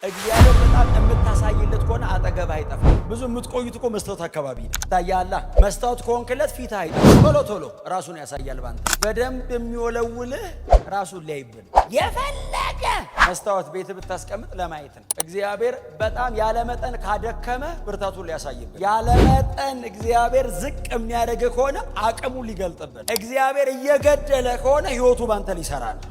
እግዚአብሔር በጣም የምታሳይለት ከሆነ አጠገብ አይጠፋ። ብዙ የምትቆዩት እኮ መስታወት አካባቢ ታያላ። መስታወት ከሆንክለት ፊት አይጠፋ። ቶሎ ራሱን ያሳያል። ባንተ በደንብ የሚወለውልህ ራሱን ሊያይብን የፈለገ መስታወት ቤት ብታስቀምጥ ለማየት ነው። እግዚአብሔር በጣም ያለመጠን ካደከመ ብርታቱን ሊያሳይብን፣ ያለመጠን እግዚአብሔር ዝቅ የሚያደርግ ከሆነ አቅሙን ሊገልጥብን፣ እግዚአብሔር እየገደለ ከሆነ ህይወቱ ባንተ ሊሰራ ነው።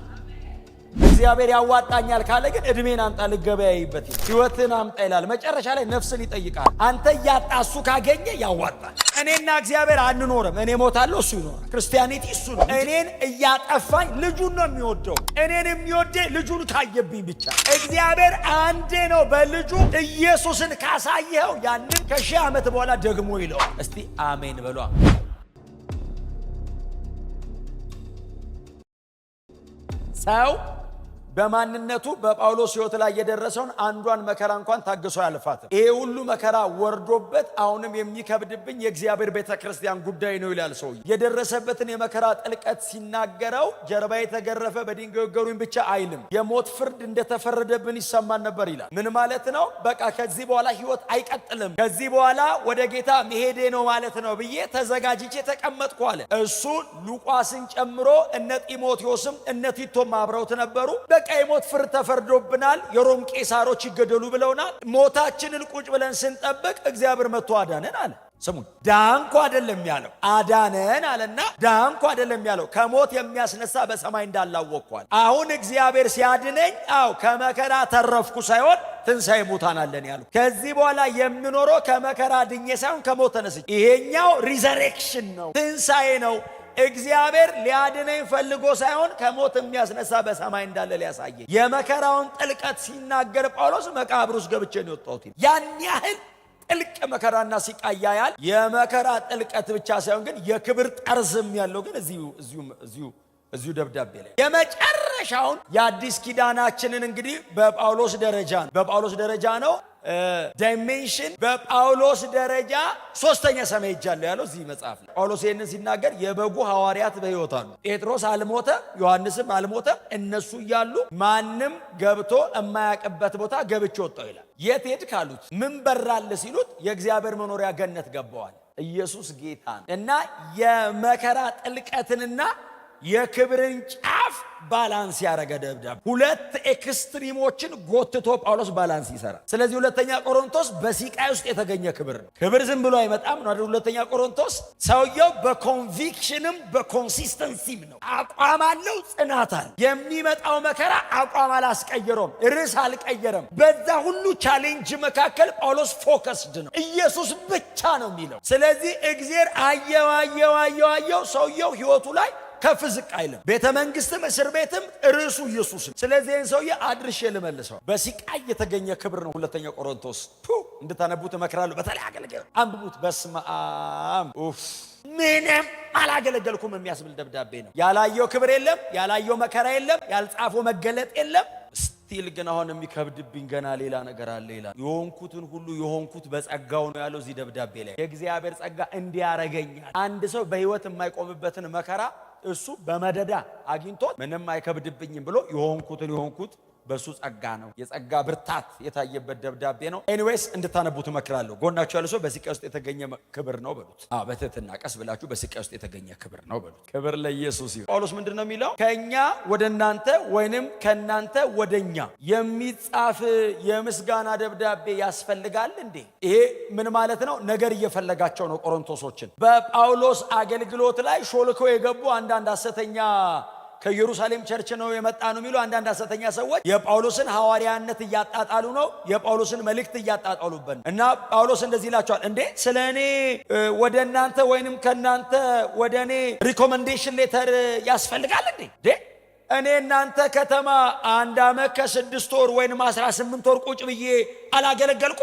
እግዚአብሔር ያዋጣኛል ካለ ግን እድሜን አምጣ ልገበያይበት፣ ህይወትን አምጣ ይላል። መጨረሻ ላይ ነፍስን ይጠይቃል። አንተ እያጣ እሱ ካገኘ ያዋጣል። እኔና እግዚአብሔር አንኖርም። እኔ ሞታለሁ፣ እሱ ይኖራል። ክርስቲያኒቲ እሱ ነው። እኔን እያጠፋኝ ልጁን ነው የሚወደው። እኔን የሚወደኝ ልጁን ካየብኝ ብቻ። እግዚአብሔር አንዴ ነው በልጁ ኢየሱስን ካሳየኸው ያንን ከ1000 ዓመት በኋላ ደግሞ ይለዋል። እስቲ አሜን በሏ። ሰው በማንነቱ በጳውሎስ ሕይወት ላይ የደረሰውን አንዷን መከራ እንኳን ታግሶ ያልፋትም። ይሄ ሁሉ መከራ ወርዶበት አሁንም የሚከብድብኝ የእግዚአብሔር ቤተክርስቲያን ጉዳይ ነው ይላል ሰው። የደረሰበትን የመከራ ጥልቀት ሲናገረው ጀርባ የተገረፈ በድንጋይ ወገሩኝ ብቻ አይልም፣ የሞት ፍርድ እንደተፈረደብን ይሰማን ነበር ይላል። ምን ማለት ነው? በቃ ከዚህ በኋላ ህይወት አይቀጥልም፣ ከዚህ በኋላ ወደ ጌታ መሄዴ ነው ማለት ነው ብዬ ተዘጋጅቼ ተቀመጥኩ አለ። እሱ ሉቃስን ጨምሮ እነ ጢሞቴዎስም እነ ቲቶም አብረውት ነበሩ። የሞት ፍርድ ተፈርዶብናል፣ የሮም ቄሳሮች ይገደሉ ብለውናል። ሞታችንን ቁጭ ብለን ስንጠብቅ እግዚአብሔር መጥቶ አዳነን አለ። ስሙን ዳንኩ አይደለም ያለው አዳነን አለና፣ ዳንኩ አይደለም ያለው ከሞት የሚያስነሳ በሰማይ እንዳላወቅኳል። አሁን እግዚአብሔር ሲያድነኝ ከመከራ ተረፍኩ ሳይሆን ትንሣኤ ሙታን አለን ያለው። ከዚህ በኋላ የምኖረው ከመከራ ድኜ ሳይሆን ከሞት ተነስቼ፣ ይሄኛው ሪዘሬክሽን ነው፣ ትንሣኤ ነው። እግዚአብሔር ሊያድነኝ ፈልጎ ሳይሆን ከሞት የሚያስነሳ በሰማይ እንዳለ ሊያሳየኝ። የመከራውን ጥልቀት ሲናገር ጳውሎስ መቃብር ውስጥ ገብቼ ነው የወጣሁት። ያን ያህል ጥልቅ መከራና ሲቃይ ያያል። የመከራ ጥልቀት ብቻ ሳይሆን ግን የክብር ጠርዝም ያለው ግን እዚሁ ደብዳቤ ላይ የመጨረሻውን የአዲስ ኪዳናችንን እንግዲህ በጳውሎስ ደረጃ ነው ዳይሜንሽን በጳውሎስ ደረጃ ሶስተኛ ሰማይ ሄጃለሁ ያለው እዚህ መጽሐፍ ነው። ጳውሎስ ይህንን ሲናገር የበጉ ሐዋርያት በሕይወት አሉ። ጴጥሮስ አልሞተ፣ ዮሐንስም አልሞተ። እነሱ እያሉ ማንም ገብቶ የማያውቅበት ቦታ ገብቼ ወጣሁ ይላል። የት ሄድ ካሉት ምን በራል ሲሉት የእግዚአብሔር መኖሪያ ገነት ገባዋል። ኢየሱስ ጌታ ነው። እና የመከራ ጥልቀትንና የክብርን ጫፍ ባላንስ ያረገ ደብዳቤ። ሁለት ኤክስትሪሞችን ጎትቶ ጳውሎስ ባላንስ ይሰራል። ስለዚህ ሁለተኛ ቆሮንቶስ በሲቃይ ውስጥ የተገኘ ክብር ነው። ክብር ዝም ብሎ አይመጣም ነው። ሁለተኛ ቆሮንቶስ ሰውየው በኮንቪክሽንም በኮንሲስተንሲም ነው። አቋም አለው፣ ጽናት አለ። የሚመጣው መከራ አቋም አላስቀየረውም፣ ርዕስ አልቀየረም። በዛ ሁሉ ቻሌንጅ መካከል ጳውሎስ ፎከስድ ነው። ኢየሱስ ብቻ ነው የሚለው። ስለዚህ እግዚአብሔር አየው ሰውየው ህይወቱ ላይ ከፍ ዝቅ አይልም። ቤተ መንግስትም እስር ቤትም ርዕሱ ኢየሱስ ነው። ስለዚህ ይህን ሰውዬ አድርሼ ልመልሰው። በሲቃይ የተገኘ ክብር ነው። ሁለተኛ ቆሮንቶስ እንድታነቡት እመክራለሁ። በተለይ አገልጋዩ አንብቡት። በስመ አብ ምንም አላገለገልኩም የሚያስብል ደብዳቤ ነው። ያላየው ክብር የለም፣ ያላየው መከራ የለም፣ ያልጻፈው መገለጥ የለም። ስቲል ግን አሁን የሚከብድብኝ ገና ሌላ ነገር አለ ይላል። የሆንኩትን ሁሉ የሆንኩት በጸጋው ነው ያለው እዚህ ደብዳቤ ላይ። የእግዚአብሔር ጸጋ እንዲያረገኛል። አንድ ሰው በህይወት የማይቆምበትን መከራ እሱ በመደዳ አግኝቶት ምንም አይከብድብኝም ብሎ የሆንኩት በሱ ጸጋ ነው። የጸጋ ብርታት የታየበት ደብዳቤ ነው። ኤኒዌይስ እንድታነቡት እመክራለሁ። ጎናችሁ ያለ ሰው በሲቃይ ውስጥ የተገኘ ክብር ነው በሉት። በትህትና ቀስ ብላችሁ በሲቃይ ውስጥ የተገኘ ክብር ነው በሉት። ክብር ለኢየሱስ ይሁን። ጳውሎስ ምንድን ነው የሚለው? ከኛ ወደ እናንተ ወይንም ከእናንተ ወደኛ የሚጻፍ የምስጋና ደብዳቤ ያስፈልጋል እንዴ? ይሄ ምን ማለት ነው? ነገር እየፈለጋቸው ነው ቆሮንቶሶችን። በጳውሎስ አገልግሎት ላይ ሾልከው የገቡ አንዳንድ ሐሰተኛ ከኢየሩሳሌም ቸርች ነው የመጣ ነው የሚሉ አንዳንድ ሐሰተኛ ሰዎች የጳውሎስን ሐዋርያነት እያጣጣሉ ነው፣ የጳውሎስን መልእክት እያጣጣሉበት እና ጳውሎስ እንደዚህ ይላቸዋል። እንዴ ስለ እኔ ወደ እናንተ ወይንም ከእናንተ ወደ እኔ ሪኮመንዴሽን ሌተር ያስፈልጋል እንዴ? እኔ እናንተ ከተማ 1 ዓመት ከ6 ወር ወይንም 18 ወር ቁጭ ብዬ አላገለገልኩ?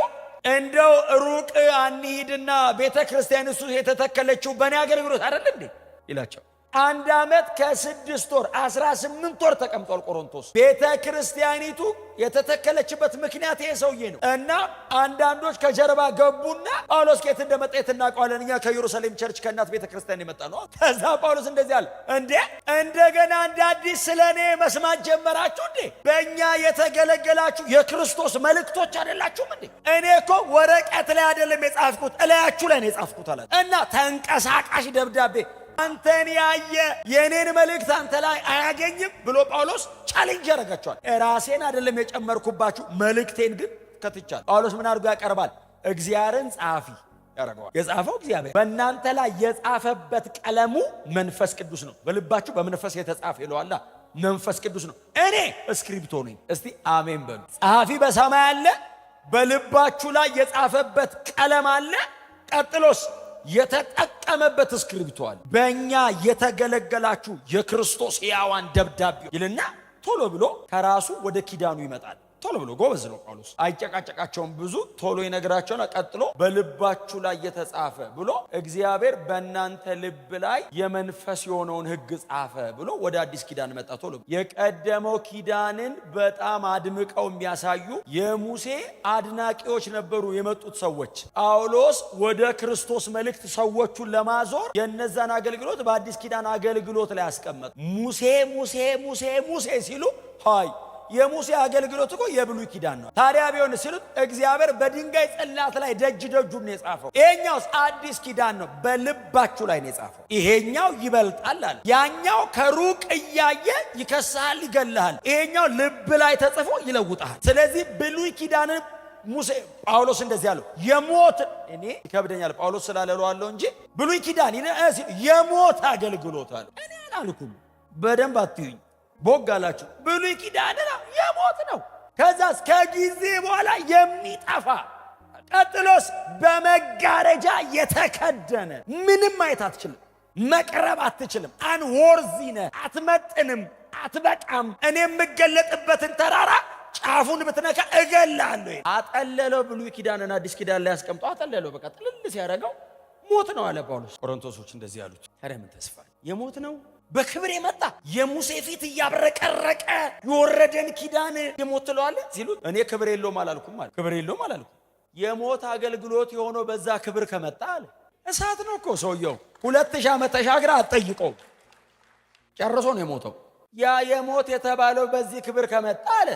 እንደው ሩቅ አንሂድና ቤተ ክርስቲያን እሱ የተተከለችው በእኔ አገልግሎት አይደል እንዴ ይላቸው። 1 ዓመት ከ6 ወር 18 ወር ተቀምጧል ቆሮንቶስ። ቤተ ክርስቲያኒቱ የተተከለችበት ምክንያት ይሄ ሰውዬ ነው። እና አንዳንዶች ከጀርባ ገቡና ጳውሎስ ከየት እንደመጣ እናውቀዋለን፣ እኛ ከኢየሩሳሌም ቸርች ከእናት ቤተ ክርስቲያን የመጣ ነው። ከዛ ጳውሎስ እንደዚህ አለ፣ እንዴ እንደገና እንደ አዲስ ስለኔ መስማት ጀመራችሁ እንዴ? በእኛ የተገለገላችሁ የክርስቶስ መልእክቶች አይደላችሁም እንዴ? እኔ እኮ ወረቀት ላይ አይደለም የጻፍኩት እላያችሁ ላይ ነው የጻፍኩት አለ። እና ተንቀሳቃሽ ደብዳቤ አንተን ያየ የኔን መልእክት አንተ ላይ አያገኝም ብሎ ጳውሎስ ቻሌንጅ ያደርጋቸዋል። ራሴን አይደለም የጨመርኩባችሁ መልእክቴን ግን ከትቻለሁ። ጳውሎስ ምን አድርጎ ያቀርባል? እግዚአብሔርን ጸሐፊ ያደርገዋል። የጻፈው እግዚአብሔር በእናንተ ላይ የጻፈበት ቀለሙ መንፈስ ቅዱስ ነው። በልባችሁ በመንፈስ የተጻፈ ይለዋል። መንፈስ ቅዱስ ነው። እኔ እስክሪፕቶ ነኝ። እስቲ አሜን በሉ። ጸሐፊ በሰማይ አለ፣ በልባችሁ ላይ የጻፈበት ቀለም አለ። ቀጥሎስ የተጠቀመበት እስክሪፕቶ አለ። በእኛ የተገለገላችሁ የክርስቶስ ሕያዋን ደብዳቤ ይልና ቶሎ ብሎ ከራሱ ወደ ኪዳኑ ይመጣል። ቶሎ ብሎ ጎበዝ ነው ጳውሎስ፣ አይጨቃጨቃቸውም ብዙ ቶሎ ይነግራቸውና ቀጥሎ በልባችሁ ላይ የተጻፈ ብሎ እግዚአብሔር በእናንተ ልብ ላይ የመንፈስ የሆነውን ሕግ ጻፈ ብሎ ወደ አዲስ ኪዳን መጣ። ቶሎ የቀደመው ኪዳንን በጣም አድምቀው የሚያሳዩ የሙሴ አድናቂዎች ነበሩ የመጡት ሰዎች። ጳውሎስ ወደ ክርስቶስ መልእክት ሰዎቹን ለማዞር የነዛን አገልግሎት በአዲስ ኪዳን አገልግሎት ላይ ያስቀመጡ። ሙሴ ሙሴ ሙሴ ሙሴ ሲሉ ሃይ የሙሴ አገልግሎት እኮ የብሉይ ኪዳን ነው። ታዲያ ቢሆን ሲሉት እግዚአብሔር በድንጋይ ጽላት ላይ ደጅ ደጁን ነው የጻፈው። ይሄኛውስ አዲስ ኪዳን ነው፣ በልባችሁ ላይ ነው የጻፈው። ይሄኛው ይበልጣል አለ። ያኛው ከሩቅ እያየ ይከስሃል፣ ይገልሃል። ይሄኛው ልብ ላይ ተጽፎ ይለውጣል። ስለዚህ ብሉይ ኪዳንን ሙሴ ጳውሎስ እንደዚህ ያለው የሞት እኔ ይከብደኛል ጳውሎስ ስላለለዋለሁ እንጂ ብሉይ ኪዳን የሞት አገልግሎት አለ። እኔ አላልኩም፣ በደንብ አትዩኝ ቦግ አላችሁ። ብሉይ ኪዳን ነው የሞት ነው። ከዛስ ከጊዜ በኋላ የሚጠፋ ቀጥሎስ በመጋረጃ የተከደነ ምንም ማየት አትችልም፣ መቅረብ አትችልም። አንወርዚ ነህ፣ አትመጥንም፣ አትበቃም። እኔ የምገለጥበትን ተራራ ጫፉን ብትነካ እገላለሁ። አጠለለው። ብሉይ ኪዳንን አዲስ ኪዳን ላይ ያስቀምጦ አጠለለው። በቃ ጥልል ሲያደርገው ሞት ነው አለ ጳውሎስ። ቆሮንቶሶች እንደዚህ ያሉት ታዲያ ምን ተስፋ የሞት ነው? በክብር የመጣ የሙሴ ፊት እያብረቀረቀ የወረደን ኪዳን የሞት ትለዋለህ ሲሉት እኔ ክብር የለውም አላልኩም አለ። ክብር የለውም አላልኩም። የሞት አገልግሎት የሆነው በዛ ክብር ከመጣ አለ። እሳት ነው እኮ ሰውየው 2000 ዓመት ተሻግራ አትጠይቀው፣ ጨርሶ ነው የሞተው። ያ የሞት የተባለው በዚህ ክብር ከመጣ አለ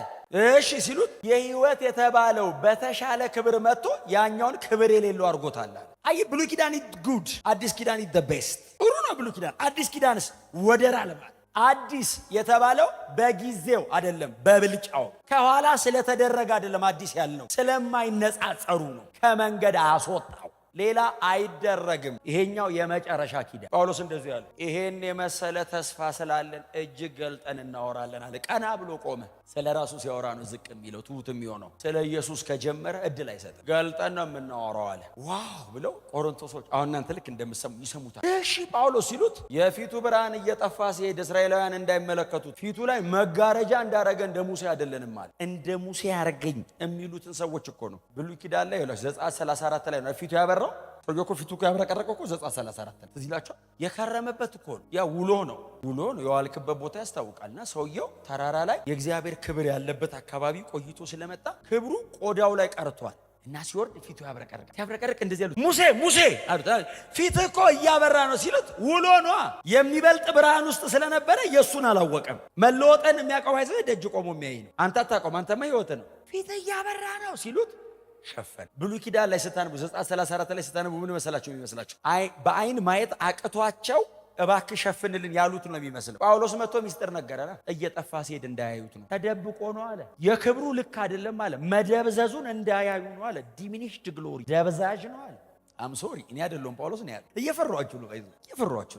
እሺ ሲሉት የህይወት የተባለው በተሻለ ክብር መጥቶ ያኛውን ክብር የሌለው አድርጎታል። አይ ብሉይ ኪዳን ጉድ፣ አዲስ ኪዳን ኢዝ ዘ ቤስት። ጥሩ ነው ብሉይ ኪዳን። አዲስ ኪዳንስ ወደር አለበት። አዲስ የተባለው በጊዜው አይደለም በብልጫው፣ ከኋላ ስለተደረገ አይደለም። አዲስ ያልነው ስለማይነጻጸሩ ነው። ከመንገድ አስወጣው፣ ሌላ አይደረግም። ይሄኛው የመጨረሻ ኪዳን። ጳውሎስ እንደዚህ ያለ ይሄን የመሰለ ተስፋ ስላለን እጅግ ገልጠን እናወራለን አለ። ቀና ብሎ ቆመ። ስለ ራሱ ሲያወራ ነው ዝቅ የሚለው ትሁት የሚሆነው። ስለ ኢየሱስ ከጀመረ እድል አይሰጥም። ገልጠን ነው የምናወራው አለ። ዋው ብለው ቆሮንቶሶች አሁን እናንተ ልክ እንደምትሰሙ ይሰሙታል። እሺ ጳውሎስ ሲሉት የፊቱ ብርሃን እየጠፋ ሲሄድ እስራኤላውያን እንዳይመለከቱት ፊቱ ላይ መጋረጃ እንዳረገ እንደ ሙሴ አይደለንም አለ። እንደ ሙሴ ያርገኝ የሚሉትን ሰዎች እኮ ነው ብሉይ ኪዳን ላይ ይላል። ዘጸአት 34 ላይ ነው ፊቱ ያበራው። ሰውየው እኮ ፊቱ ያብረቀረቀው እኮ ዘጸአት 34 ነው። እዚህ ላችሁ የከረመበት እኮ ነው። ያ ውሎ ነው የዋልክበት ቦታ ያስታውቃልና ሰውየው ተራራ ላይ የእግዚአብሔር ክብር ያለበት አካባቢ ቆይቶ ስለመጣ ክብሩ ቆዳው ላይ ቀርቷል እና ሲወርድ ፊቱ ያብረቀረቅ እንደዚህ ያሉት ሙሴ አሉት። ፊት እኮ እያበራ ነው ሲሉት ውሎ ነው የሚበልጥ ብርሃን ውስጥ ስለነበረ የሱን አላወቀም። መለወጠን የሚያውቀው አይዘ ደጅ ቆሞ የሚያይ ነው። አንተ አታውቀውም፣ አንተማ ህይወት ነው። ፊት እያበራ ነው ሲሉት ሸፈን። ብሉይ ኪዳን ላይ ስታነቡ ዘጸአት 34 ላይ ስታነቡ ምን መሰላችሁ የሚመስላችሁ? በአይን ማየት አቅቷቸው እባክህ ሸፍንልን ያሉት ነው የሚመስለው። ጳውሎስ መጥቶ ሚስጥር ነገረና እየጠፋ ሲሄድ እንዳያዩት ነው። ተደብቆ ነው አለ። የክብሩ ልክ አይደለም አለ። መደብዘዙን እንዳያዩ ነው አለ። ዲሚኒሽድ ግሎሪ ደብዛዥ ነው አለ። አም ሶሪ እኔ አይደለሁም ጳውሎስ ነው ያለ። እየፈሯችሁ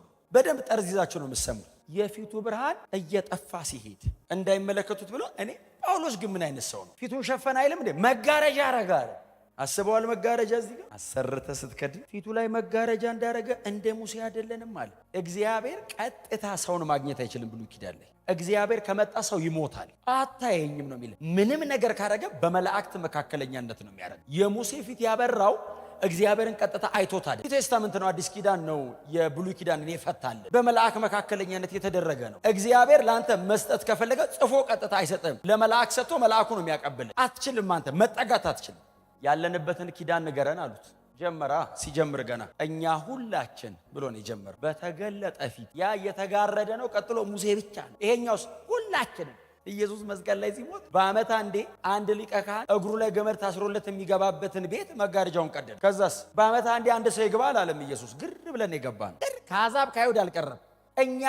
ነው። በደንብ ጠርዝ ይዛችሁ ነው የምትሰሙት። የፊቱ ብርሃን እየጠፋ ሲሄድ እንዳይመለከቱት ብሎ እኔ ጳውሎስ ግን ምን አይነት ሰው ነው? ፊቱን ሸፈን አይልም እንዴ? መጋረጃ አረጋለ። አስበዋል? መጋረጃ እዚህ ጋር አሰርተ ስትከድን ፊቱ ላይ መጋረጃ እንዳረገ እንደ ሙሴ አይደለንም አለ። እግዚአብሔር ቀጥታ ሰውን ማግኘት አይችልም። ብሉይ ኪዳን ላይ እግዚአብሔር ከመጣ ሰው ይሞታል። አታየኝም ነው የሚለው። ምንም ነገር ካረገ በመላእክት መካከለኛነት ነው የሚያደርገው። የሙሴ ፊት ያበራው እግዚአብሔርን ቀጥታ አይቶታል። ቴስታመንት ነው፣ አዲስ ኪዳን ነው። የብሉይ ኪዳንን የፈታል በመልአክ መካከለኛነት የተደረገ ነው። እግዚአብሔር ለአንተ መስጠት ከፈለገ ጽፎ ቀጥታ አይሰጥም። ለመልአክ ሰጥቶ መልአኩ ነው የሚያቀብል። አትችልም፣ አንተ መጠጋት አትችልም። ያለንበትን ኪዳን ንገረን አሉት። ጀመራ። ሲጀምር ገና እኛ ሁላችን ብሎ ነው የጀመረው። በተገለጠ ፊት ያ የተጋረደ ነው። ቀጥሎ ሙሴ ብቻ ነው። ይሄኛውስ ሁላችንም። ኢየሱስ መስቀል ላይ ሲሞት በዓመት አንዴ አንድ ሊቀ ካህን እግሩ ላይ ገመድ ታስሮለት የሚገባበትን ቤት መጋረጃውን ቀደደ። ከዛስ በዓመት አንዴ አንድ ሰው ይግባ አላለም ኢየሱስ። ግር ብለን የገባን ከአሕዛብ ከአይሁድ አልቀረም። እኛ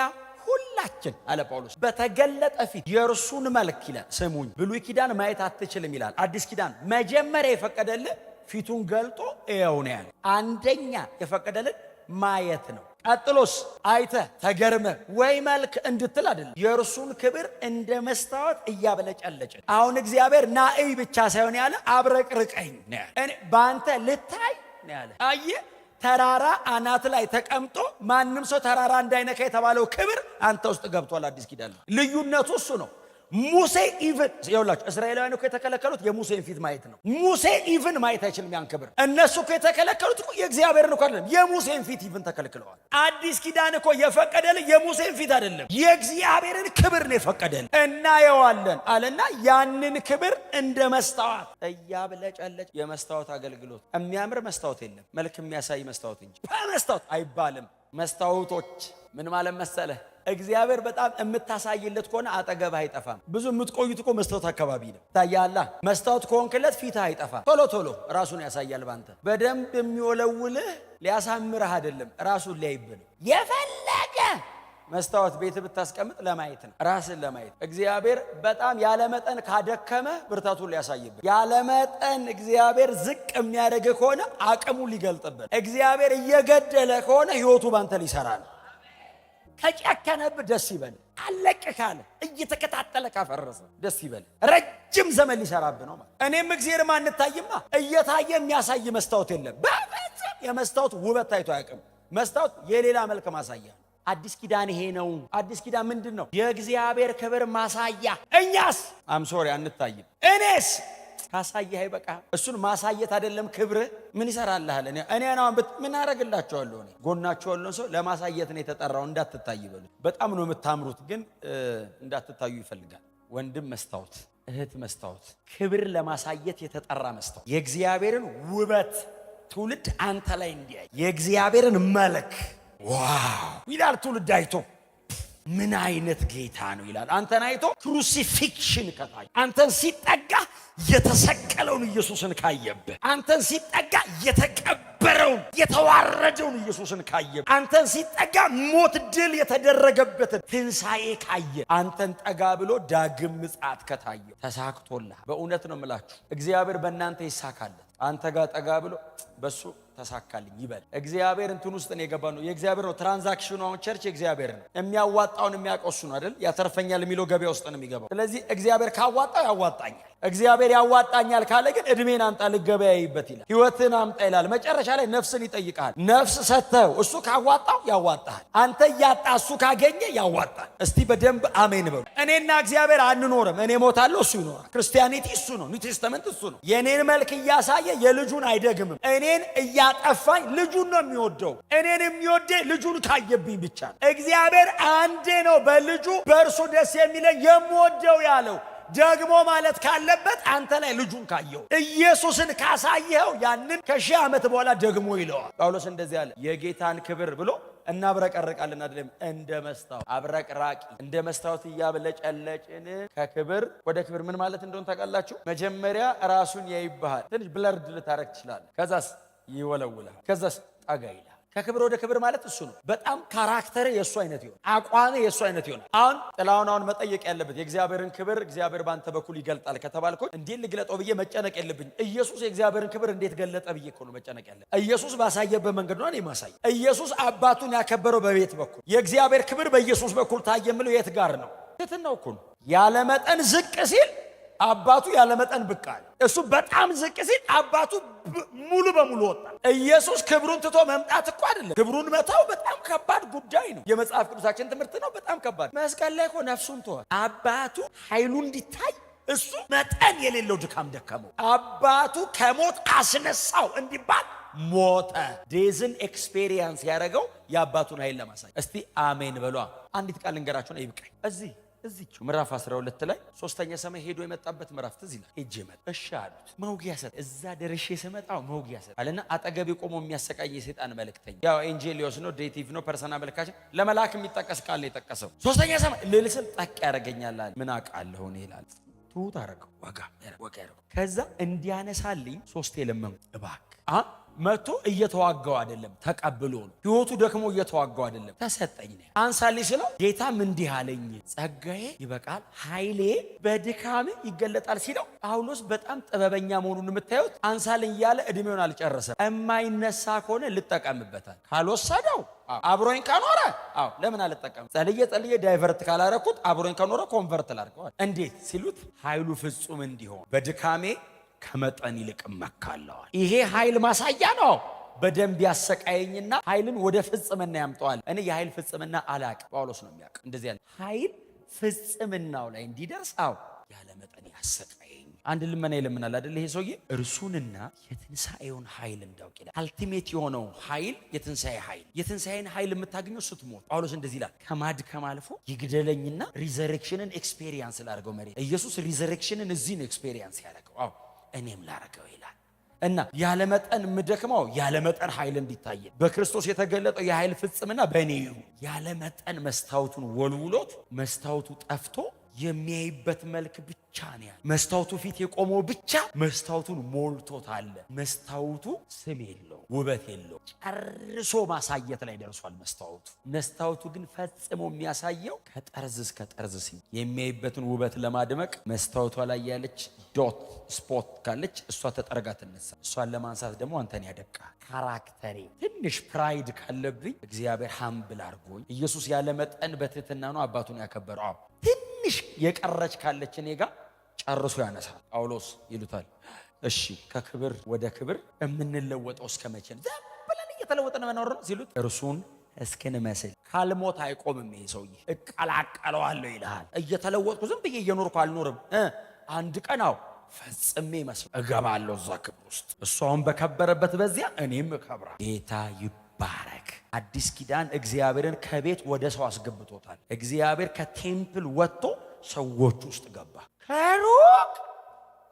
ሁላችን አለ ጳውሎስ በተገለጠ ፊት የእርሱን መልክ ይላል። ስሙኝ፣ ብሉይ ኪዳን ማየት አትችልም ይላል። አዲስ ኪዳን መጀመሪያ የፈቀደልን ፊቱን ገልጦ እየው ነው ያለ። አንደኛ የፈቀደልን ማየት ነው። ቀጥሎስ አይተ ተገርመ ወይ መልክ እንድትል አይደለም፣ የእርሱን ክብር እንደ መስታወት እያበለጨለጨ። አሁን እግዚአብሔር ናእይ ብቻ ሳይሆን ያለ አብረቅርቀኝ ነው ያለ። እኔ በአንተ ልታይ ነው ያለ። አየህ፣ ተራራ አናት ላይ ተቀምጦ ማንም ሰው ተራራ እንዳይነካ የተባለው ክብር አንተ ውስጥ ገብቷል። አዲስ ኪዳን ልዩነቱ እሱ ነው። ሙሴ ኢቭን ይኸውላችሁ እስራኤላውያን እኮ የተከለከሉት የሙሴን ፊት ማየት ነው። ሙሴ ኢቭን ማየት አይችልም ያን ክብር። እነሱ እኮ የተከለከሉት እኮ የእግዚአብሔርን እኮ አይደለም የሙሴን ፊት ኢቭን ተከልክለዋል። አዲስ ኪዳን እኮ የፈቀደልን የሙሴን ፊት አይደለም የእግዚአብሔርን ክብር ነው የፈቀደልን። እናየዋለን አለና ያንን ክብር እንደ መስታወት እያብለጨለጭ። የመስታወት አገልግሎት የሚያምር መስታወት የለም፣ መልክ የሚያሳይ መስታወት እንጂ በመስታወት አይባልም። መስታወቶች ምን ማለት መሰለህ? እግዚአብሔር በጣም የምታሳይለት ከሆነ አጠገብህ አይጠፋም። ብዙ የምትቆዩት እኮ መስታወት አካባቢ ነው። ታያለህ። መስታወት ከሆንክለት ፊትህ አይጠፋም። ቶሎ ቶሎ ራሱን ያሳያል ባንተ። በደንብ የሚወለውልህ ሊያሳምርህ አይደለም፣ ራሱን ሊያይብህ ነው። የፈለገ መስታወት ቤት ብታስቀምጥ ለማየት ነው፣ ራስን ለማየት። እግዚአብሔር በጣም ያለመጠን ካደከመህ ብርታቱን ሊያሳይብህ፣ ያለመጠን እግዚአብሔር ዝቅ የሚያደርግ ከሆነ አቅሙን ሊገልጥብህ፣ እግዚአብሔር እየገደለ ከሆነ ህይወቱ ባንተ ሊሰራ ነው። ከጨከነብህ ደስ ይበል። አለቅ ካለ እየተከታተለ ካፈረሰ ደስ ይበል። ረጅም ዘመን ሊሰራብህ ነው ማለት። እኔም እግዚአብሔር ማንታይማ እየታየ የሚያሳይ መስታወት የለም። በፍጹም የመስታወት ውበት ታይቶ አያውቅም። መስታወት የሌላ መልክ ማሳያ። አዲስ ኪዳን ይሄ ነው። አዲስ ኪዳን ምንድን ነው? የእግዚአብሔር ክብር ማሳያ። እኛስ አምሶሪ አንታይም። እኔስ ካሳየህ አይበቃ? እሱን ማሳየት አይደለም ክብር ምን ይሰራልሃል? እኔ ነው ምን አደርግላቸዋለሁ? እኔ ጎናቸው ያለውን ሰው ለማሳየት ነው የተጠራው። እንዳትታይ በሉት። በጣም ነው የምታምሩት፣ ግን እንዳትታዩ ይፈልጋል። ወንድም መስታወት፣ እህት መስታወት፣ ክብር ለማሳየት የተጠራ መስታወት። የእግዚአብሔርን ውበት ትውልድ አንተ ላይ እንዲያይ የእግዚአብሔርን መልክ ዋው ይላል ትውልድ አይቶ። ምን አይነት ጌታ ነው ይላል። አንተን አይቶ ክሩሲፊክሽን ከታየ፣ አንተን ሲጠጋ የተሰቀለውን ኢየሱስን ካየብህ፣ አንተን ሲጠጋ የተቀበረውን የተዋረደውን ኢየሱስን ካየብህ፣ አንተን ሲጠጋ ሞት ድል የተደረገበትን ትንሣኤ ካየ፣ አንተን ጠጋ ብሎ ዳግም ምጽአት ከታየ ተሳክቶልህ። በእውነት ነው የምላችሁ እግዚአብሔር በእናንተ ይሳካለት። አንተ ጋር ጠጋ ብሎ በሱ ተሳካልኝ ይበል። እግዚአብሔር እንትን ውስጥ ነው የገባ ነው። የእግዚአብሔር ነው ትራንዛክሽኑ። አሁን ቸርች የእግዚአብሔር ነው። የሚያዋጣውን የሚያቆሱ ነው አይደል? ያተርፈኛል የሚለው ገበያ ውስጥ ነው የሚገባው። ስለዚህ እግዚአብሔር ካዋጣው ያዋጣኛል። እግዚአብሔር ያዋጣኛል ካለ ግን እድሜን አምጣ ልገበያይበት ይላል። ህይወትን አምጣ ይላል። መጨረሻ ላይ ነፍስን ይጠይቃል። ነፍስ ሰጥተው እሱ ካዋጣው ያዋጣል። አንተ እያጣ እሱ ካገኘ ያዋጣል። እስቲ በደንብ አሜን በሉ። እኔና እግዚአብሔር አንኖርም። እኔ ሞታለሁ፣ እሱ ይኖራል። ክርስቲያኒቲ እሱ ነው። ኒው ቴስተመንት እሱ ነው። የኔን መልክ እያሳየ የልጁን አይደግምም። እኔን እያጠፋኝ ልጁን ነው የሚወደው። እኔን የሚወደኝ ልጁን ካየብኝ ብቻ ነው። እግዚአብሔር አንዴ ነው በልጁ በእርሱ ደስ የሚለኝ የምወደው ያለው። ደግሞ ማለት ካለበት አንተ ላይ ልጁን ካየው ኢየሱስን ካሳየው ያንን ከሺህ ዓመት በኋላ ደግሞ ይለዋል። ጳውሎስ እንደዚህ አለ፣ የጌታን ክብር ብሎ እናብረቀርቃለን አይደለም፣ እንደ መስታወት አብረቅራቂ፣ እንደ መስታወት እያብለጨለጭን ከክብር ወደ ክብር። ምን ማለት እንደሆነ ታውቃላችሁ? መጀመሪያ ራሱን ያይብሃል፣ ትንሽ ብለርድ ልታረግ ትችላለህ። ከዛስ ይወለውላል፣ ከዛስ ጠጋ ይላል። ከክብር ወደ ክብር ማለት እሱ ነው። በጣም ካራክተር የእሱ አይነት ይሆናል፣ አቋም የእሱ አይነት ይሆናል። አሁን መጠየቅ ያለበት የእግዚአብሔርን ክብር እግዚአብሔር ባንተ በኩል ይገልጣል ከተባልኩ እንዴት ልግለጠው ብዬ መጨነቅ የለብኝ። ኢየሱስ የእግዚአብሔርን ክብር እንዴት ገለጠ ብዬ እኮ ነው መጨነቅ ያለብኝ። ኢየሱስ ባሳየበት መንገድ ነው እኔ ማሳየ። ኢየሱስ አባቱን ያከበረው በቤት በኩል፣ የእግዚአብሔር ክብር በኢየሱስ በኩል ታየ የምለው የት ጋር ነው? ትሕትናው እኮ ነው። ያለመጠን ዝቅ ሲል አባቱ ያለመጠን ብቅ አለ። እሱ በጣም ዝቅ ሲል አባቱ ሙሉ በሙሉ ወጣ። ኢየሱስ ክብሩን ትቶ መምጣት እኮ አይደለም። ክብሩን መተው በጣም ከባድ ጉዳይ ነው። የመጽሐፍ ቅዱሳችን ትምህርት ነው። በጣም ከባድ። መስቀል ላይ እኮ ነፍሱን ተወ። አባቱ ኃይሉ እንዲታይ እሱ መጠን የሌለው ድካም ደከመው። አባቱ ከሞት አስነሳው እንዲባል ሞተ። ዴዝን ኤክስፔሪየንስ ያደረገው የአባቱን ኃይል ለማሳየት። እስቲ አሜን በሏ። አንዲት ቃል ልንገራችሁ ነው ይብቃኝ። እዚህቹ ምዕራፍ 12 ላይ ሶስተኛ ሰማይ ሄዶ የመጣበት ምዕራፍ ትዝ ይላል። ሄጄ መጣ እሺ አሉት። መውጊያ ሰጥ እዛ ደርሼ ስመጣው መውጊያ ሰጥ አለና አጠገቤ ቆሞ የሚያሰቃይ የሰይጣን መልእክተኛ፣ ያው ኤንጄሊዮስ ነው፣ ዴቲቭ ነው፣ ፐርሰናል መልካችን ለመላክ የሚጠቀስ ቃል ነው የጠቀሰው። ሶስተኛ ሰማይ ልልስም ጠቅ ያደርገኛል አለ። ምን አውቃለሁ እኔ ይላል። ትሁት አደረገው ወጋ ያደረገው። ከዛ እንዲያነሳልኝ ሶስቴ ለመንኩ። እባክህ መቶ እየተዋጋው አይደለም ተቀብሎ ነው። ህይወቱ ደክሞ እየተዋጋው አይደለም ተሰጠኝ ነው። አንሳልኝ ስለው ጌታም እንዲህ አለኝ፣ ጸጋዬ ይበቃል፣ ኃይሌ በድካም ይገለጣል ሲለው ጳውሎስ በጣም ጥበበኛ መሆኑን የምታዩት አንሳልኝ እያለ እድሜውን አልጨረሰም። የማይነሳ ከሆነ ልጠቀምበታል፣ ካልወሰደው አብሮኝ ከኖረ ለምን አልጠቀም? ጸልዬ ዳይቨርት ካላረኩት አብሮኝ ከኖረ ኮንቨርት ላድርገዋል። እንዴት ሲሉት ኃይሉ ፍጹም እንዲሆን በድካሜ ከመጠን ይልቅ መካለዋል። ይሄ ኃይል ማሳያ ነው። በደንብ ያሰቃየኝና ኃይልን ወደ ፍጽምና ያምጣዋል። እኔ የኃይል ፍጽምና አላቅም፣ ጳውሎስ ነው የሚያውቅ። እንደዚህ ያለ ኃይል ፍጽምናው ላይ እንዲደርስ ያለ መጠን ያሰቃየኝ። አንድ ልመና ይለምናል አይደል? ይሄ ሰውዬ እርሱንና የትንሣኤውን ኃይል እንዳውቅ ይላል። አልቲሜት የሆነው ኃይል የትንሣኤ ኃይል። የትንሣኤን ኃይል የምታገኘው ስትሞት። ጳውሎስ እንደዚህ ይላል፣ ከማድከም አልፎ ይግደለኝና ሪዘሬክሽንን ኤክስፔሪየንስ ላድርገው። መሬት ኢየሱስ ሪዘሬክሽንን እዚህ ነው ኤክስፔሪየንስ ያደረገው። እኔም ላረገው ይላል። እና ያለመጠን ምደክመው ያለመጠን ኃይል እንዲታይ በክርስቶስ የተገለጠው የኃይል ፍጽምና በእኔ ይሁን። ያለመጠን መስታወቱን ወልውሎት መስታወቱ ጠፍቶ የሚያይበት መልክ ብቻ ነው ያለው። መስታወቱ ፊት የቆመው ብቻ መስታወቱን ሞልቶታል። መስታወቱ ስም የለው፣ ውበት የለው፣ ጨርሶ ማሳየት ላይ ደርሷል። መስታወቱ ግን ፈጽሞ የሚያሳየው ከጠርዝ እስከ ጠርዝ የሚያይበትን ውበት ለማድመቅ መስታወቷ ላይ ያለች ዶት ስፖት ካለች እሷ ተጠርጋ ትነሳ። እሷን ለማንሳት ደግሞ አንተን ያደቃ ካራክተሬ ትንሽ ፕራይድ ካለብኝ እግዚአብሔር ሃምብል አድርጎኝ ኢየሱስ ያለ መጠን በትህትና ነው አባቱን ያከበረው። ትንሽ የቀረች ካለች እኔ ጋር ጨርሶ ያነሳል። ጳውሎስ ይሉታል እሺ ከክብር ወደ ክብር የምንለወጠው እስከ መቼ ነው? ዝም ብለን እየተለወጠን መኖር ነው ሲሉት እርሱን እስክንመስል ካልሞት አይቆምም ይሄ ሰውዬ። እቀላቀለዋለሁ ይልሃል። እየተለወጥኩ ዝም ብዬ እየኖርኩ አልኖርም። አንድ ቀን ፈጽሜ መስሎ እገባለሁ እዛ ክብር ውስጥ። እሱ አሁን በከበረበት በዚያ እኔም እከብራለሁ። ጌታ ይባረክ። አዲስ ኪዳን እግዚአብሔርን ከቤት ወደ ሰው አስገብቶታል። እግዚአብሔር ከቴምፕል ወጥቶ ሰዎች ውስጥ ገባ። ከሩቅ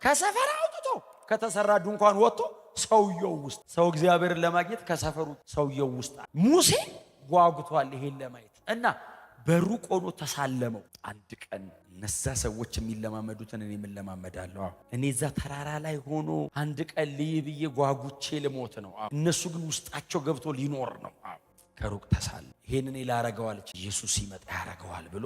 ከሰፈር አውጥቶ ከተሰራ ድንኳን ወጥቶ ሰውየው ውስጥ። ሰው እግዚአብሔርን ለማግኘት ከሰፈሩ ሰውየው ውስጥ። ሙሴ ጓጉቷል ይሄን ለማየት እና በሩቅ ሆኖ ተሳለመው። አንድ ቀን እነዛ ሰዎች የሚለማመዱትን እኔ የምለማመዳለሁ። እኔ እዛ ተራራ ላይ ሆኖ አንድ ቀን ልይ ብዬ ጓጉቼ ልሞት ነው። እነሱ ግን ውስጣቸው ገብቶ ሊኖር ነው። ከሩቅ ተሳለ። ይሄን እኔ ላረገዋለች ኢየሱስ ሲመጣ ያረገዋል ብሎ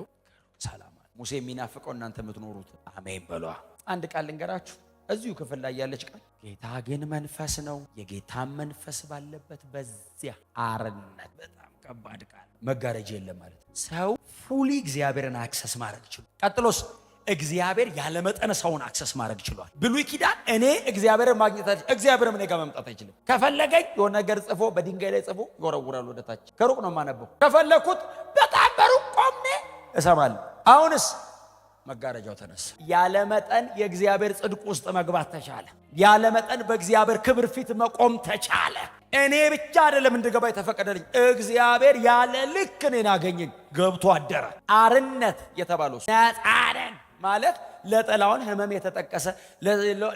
ሰላም አለ። ሙሴ የሚናፍቀው እናንተ የምትኖሩት አሜን በሏ። አንድ ቃል ልንገራችሁ እዚሁ ክፍል ላይ ያለች ቃል፣ ጌታ ግን መንፈስ ነው፣ የጌታን መንፈስ ባለበት በዚያ አርነት። በጣም ከባድ ቃል። መጋረጃ የለም ማለት ሰው ፉሊ እግዚአብሔርን አክሰስ ማድረግ ችሏል። ቀጥሎስ እግዚአብሔር ያለመጠን ሰውን አክሰስ ማድረግ ችሏል። ብሉይ ኪዳን እኔ እግዚአብሔርን ማግኘት እግዚአብሔርም እኔ ጋር መምጣት አይችልም። ከፈለገኝ የሆነ ነገር ጽፎ በድንጋይ ላይ ጽፎ ይወረውራል ወደ ታች። ከሩቅ ነው የማነበው። ከፈለኩት በጣም በሩቅ ቆሜ እሰማለሁ። አሁንስ መጋረጃው ተነሳ። ያለመጠን የእግዚአብሔር ጽድቅ ውስጥ መግባት ተቻለ። ያለመጠን በእግዚአብሔር ክብር ፊት መቆም ተቻለ። እኔ ብቻ አይደለም እንድገባ የተፈቀደልኝ፣ እግዚአብሔር ያለ ልክ እኔን አገኘኝ፣ ገብቶ አደረ። አርነት የተባለው ነፃነን ማለት ለጠላውን ህመም የተጠቀሰ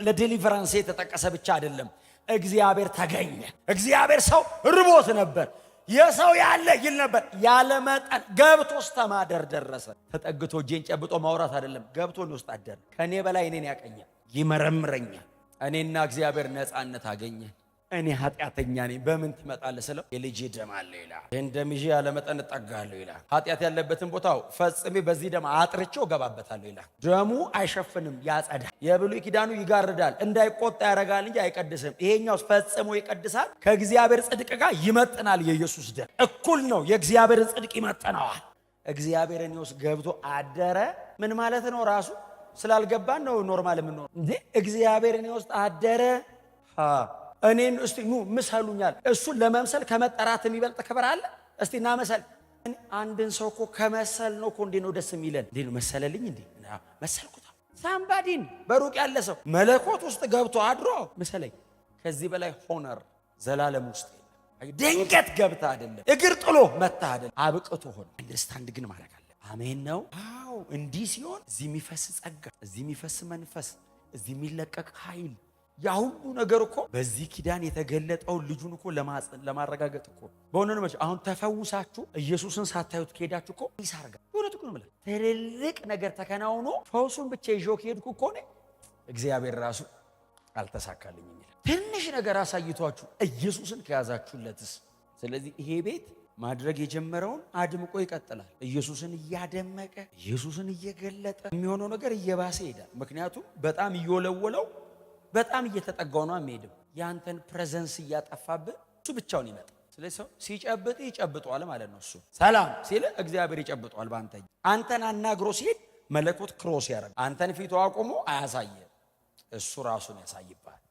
ለዴሊቨራንስ የተጠቀሰ ብቻ አይደለም። እግዚአብሔር ተገኘ። እግዚአብሔር ሰው ርቦት ነበር፣ የሰው ያለ ይል ነበር። ያለ መጠን ገብቶ ውስጥ ማደር ደረሰ። ተጠግቶ እጄን ጨብጦ ማውራት አይደለም፣ ገብቶ ውስጥ አደረ። ከኔ በላይ እኔን ያቀኛል፣ ይመረምረኛል። እኔና እግዚአብሔር ነፃነት አገኘን። እኔ ኃጢአተኛ ነኝ፣ በምን ትመጣለህ ስለው የልጅ ደም አለ ይላል። ይህን ደም ይዤ ያለ መጠን እጠጋለሁ ይላል። ኃጢአት ያለበትን ቦታው ፈጽሜ በዚህ ደም አጥርቼው እገባበታለሁ ይላል። ደሙ አይሸፍንም፣ ያጸዳል። የብሉይ ኪዳኑ ይጋርዳል፣ እንዳይቆጣ ያደርጋል እንጂ አይቀድስም። ይሄኛው ፈጽሞ ይቀድሳል። ከእግዚአብሔር ጽድቅ ጋር ይመጥናል። የኢየሱስ ደም እኩል ነው፣ የእግዚአብሔርን ጽድቅ ይመጥነዋል። እግዚአብሔር እኔ ውስጥ ገብቶ አደረ። ምን ማለት ነው? ራሱ ስላልገባን ነው ኖርማል የምንኖር እንዴ። እግዚአብሔር እኔ ውስጥ አደረ። እኔን እስቲ ኑ ምሰሉኛል። እሱን ለመምሰል ከመጠራት የሚበልጥ ክብር አለ? እስቲ ና መሰል። አንድን ሰው እኮ ከመሰል ነው እኮ እንዴ ነው ደስ የሚለን። እንዴ ነው መሰለልኝ፣ እንዴ መሰልኩት። ሳምባዲን በሩቅ ያለ ሰው መለኮት ውስጥ ገብቶ አድሮ መሰለኝ። ከዚህ በላይ ሆነር ዘላለም ውስጥ የለም። ድንገት ገብታ አይደለም፣ እግር ጥሎ መታ አይደለም፣ አብቅቶ ሆነ። አንደርስታንድ ግን ማድረግ አለ። አሜን ነው። አዎ እንዲህ ሲሆን እዚህ የሚፈስ ጸጋ፣ እዚህ የሚፈስ መንፈስ፣ እዚህ የሚለቀቅ ኃይል፣ ያ ሁሉ ነገር እኮ በዚህ ኪዳን የተገለጠውን ልጁን እኮ ለማረጋገጥ እኮ በሆነ ነው። አሁን ተፈውሳችሁ ኢየሱስን ሳታዩት ከሄዳችሁ እኮ ይሳርጋ እውነት እኮ ነው ማለት ትልልቅ ነገር ተከናውኖ ፈውሱን ብቻ ይዤው ከሄድኩ እኮ ነው እግዚአብሔር ራሱ አልተሳካልኝም ይላል። ትንሽ ነገር አሳይቷችሁ ኢየሱስን ከያዛችሁለትስ፣ ስለዚህ ይሄ ቤት ማድረግ የጀመረውን አድምቆ ይቀጥላል። ኢየሱስን እያደመቀ ኢየሱስን እየገለጠ የሚሆነው ነገር እየባሰ ይሄዳል። ምክንያቱም በጣም እየወለወለው በጣም እየተጠጋው ነው የሚሄደው። ያንተን ፕሬዘንስ እያጠፋብህ እሱ ብቻውን ይመጣል። ስለዚህ ሰው ሲጨብጥ ይጨብጧል ማለት ነው። እሱ ሰላም ሲል እግዚአብሔር ይጨብጧል በአንተ። አንተን አናግሮ ሲሄድ መለኮት ክሮስ ያደርጋል። አንተን ፊቱ አቁሞ አያሳየ፣ እሱ ራሱን ያሳይብሃል።